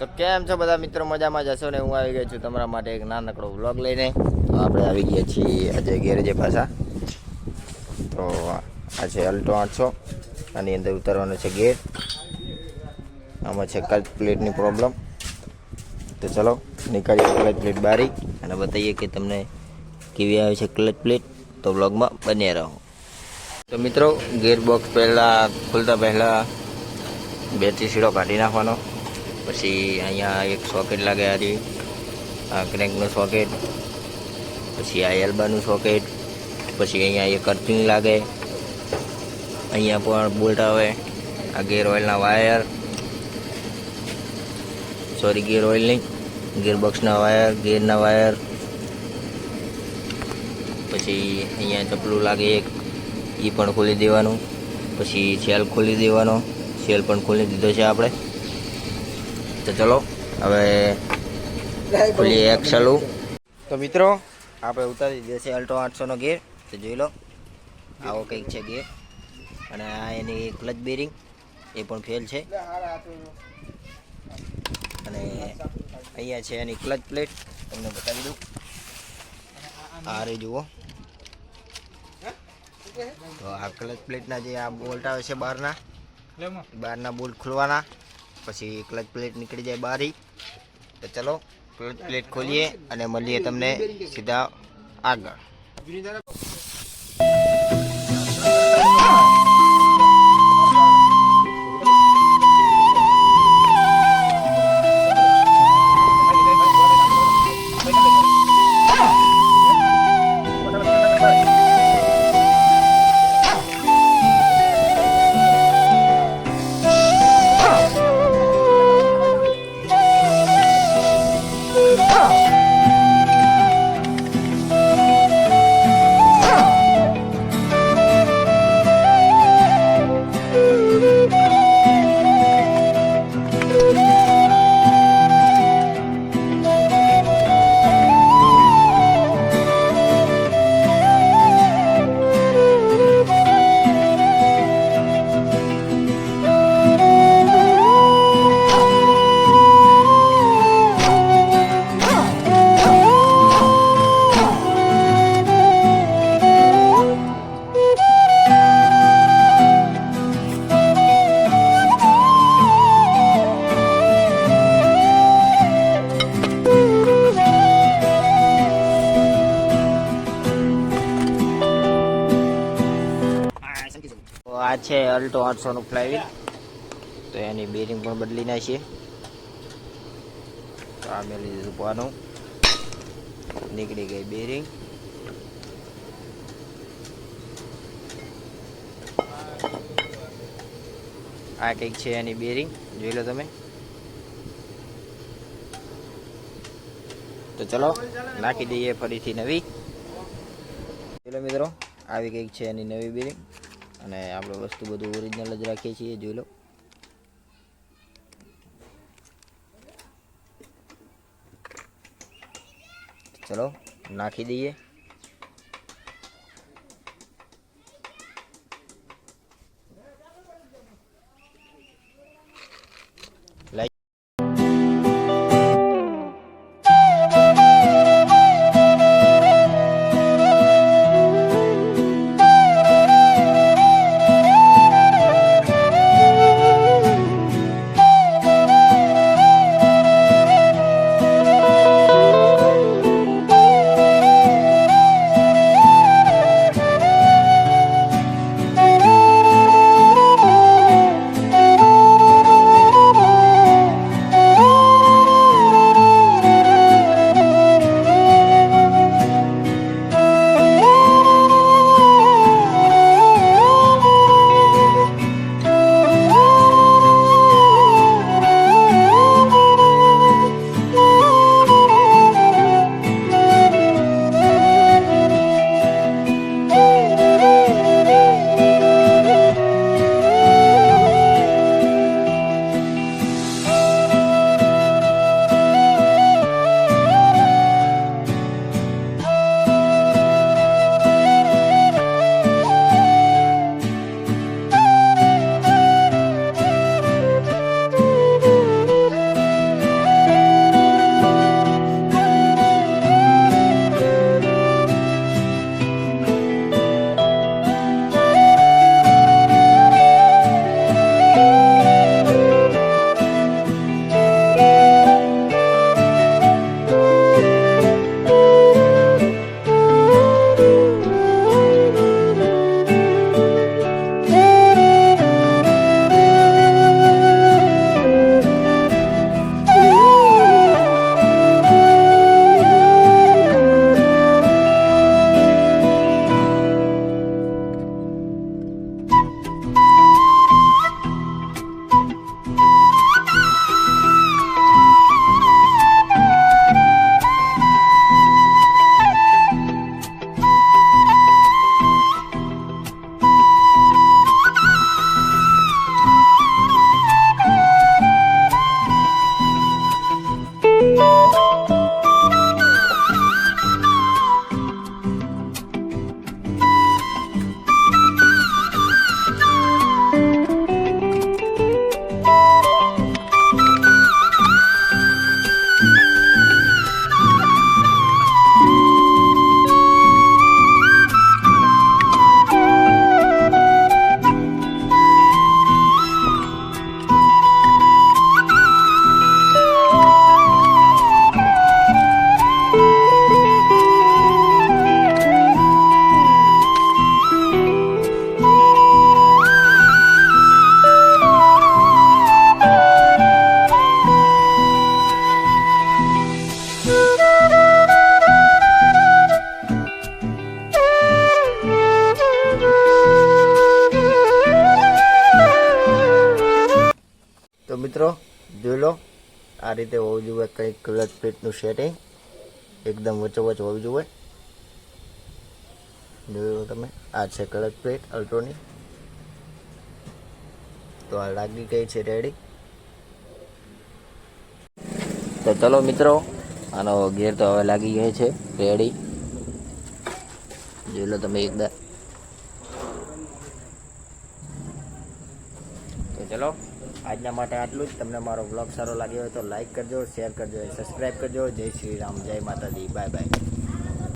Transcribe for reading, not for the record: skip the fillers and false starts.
તો કેમ છો બધા મિત્રો? મજામાં જશો ને? હું આવી ગયો છું તમારા માટે એક નાનકડો વ્લોગ લઈને. તો આપણે આવી ગયા છીએ આજે ગેરેજે પાછા. તો આ છે અલ્ટો 800, આની અંદર ઉતારવાનો છે ગેર. આમાં છે ક્લચ પ્લેટની પ્રોબ્લેમ. તો ચલો નીકાળીએ ક્લચ પ્લેટ બારી અને બતાવીએ કે તમને કેવી આવે છે ક્લચ પ્લેટ. તો વ્લોગમાં બન્યા રહો. તો મિત્રો ગેર બોક્સ ખોલતા પહેલાં બેટરી સીડો કાઢી નાખવાનો. પછી અહીંયા એક સોકેટ લાગે, આ ક્રેન્કનું સોકેટ, પછી આ એલ્બાનું સોકેટ, પછી અહીંયા એક અર્થિંગ લાગે, અહીંયા પણ બોલ્ટ આવે, આ ગેર ઓઇલના વાયર, ગેર ઓઇલની ગેરબોક્સના વાયર, ગેરના વાયર, પછી અહીંયા ચપલું લાગે એક, એ પણ ખોલી દેવાનું. પછી સેલ ખોલી દેવાનો, સેલ પણ ખોલી દીધો છે આપણે. તો ચલો હવે ખોલીએ એક્સેલું. તો મિત્રો આપણે ઉતારી દીધો છે અલ્ટો 800નો ગેર. તો જોઈ લો આવો કંઈક છે ગેર. અને આ એની ક્લચ બેરિંગ એ પણ ફેલ છે. અને અહીંયા છે એની ક્લચ પ્લેટ, તમને બતાવી દઉં. આ રે જુઓ. તો આ ક્લચ પ્લેટના જે આ બોલ્ટ આવે છે બહારના બોલ્ટ ખોલવાના, પછી ક્લચ પ્લેટ નીકળી જાય બારી. તો ચલો ક્લચ પ્લેટ ખોલીએ અને મળીએ તમને સીધા આગળ. આ છે અલ્ટો 800નું ફ્લાયવીલ. તો એની બેરિંગ પણ બદલી નાખીએ. તો આ મેલી દીધું પાનું, નીકળી ગઈ બેરિંગ. આ કંઈક છે એની બેરિંગ, જોઈ લો તમે. તો ચલો નાખી દઈએ ફરીથી નવી. જોઈ લો મિત્રો આવી કંઈક છે એની નવી બેરિંગ. અને આપણે વસ્તુ બધું ઓરિજિનલ જ રાખીએ છીએ, જોઈ લો. ચલો નાખી દઈએ. રીતે હોવું જોઈએ, કંઈક ક્લચ પ્લેટનું સેટિંગ એકદમ વચ્ચોવચ હોવી જોઈએ. જોયું તમે, આ છે ક્લચ પ્લેટ અલ્ટોની. તો આ લાગી ગઈ છે રેડી. તો ચલો મિત્રો, આનો ગેર તો હવે લાગી ગયો છે રેડી. જોઈ લો તમે એકદમ. તો ચલો આજના માટે આટલું જ. તમને મારો બ્લોગ સારો લાગ્યો હોય તો લાઈક કરજો, શેર કરજો, સબસ્ક્રાઈબ કરજો. જય શ્રી રામ, જય માતાજી, બાય બાય.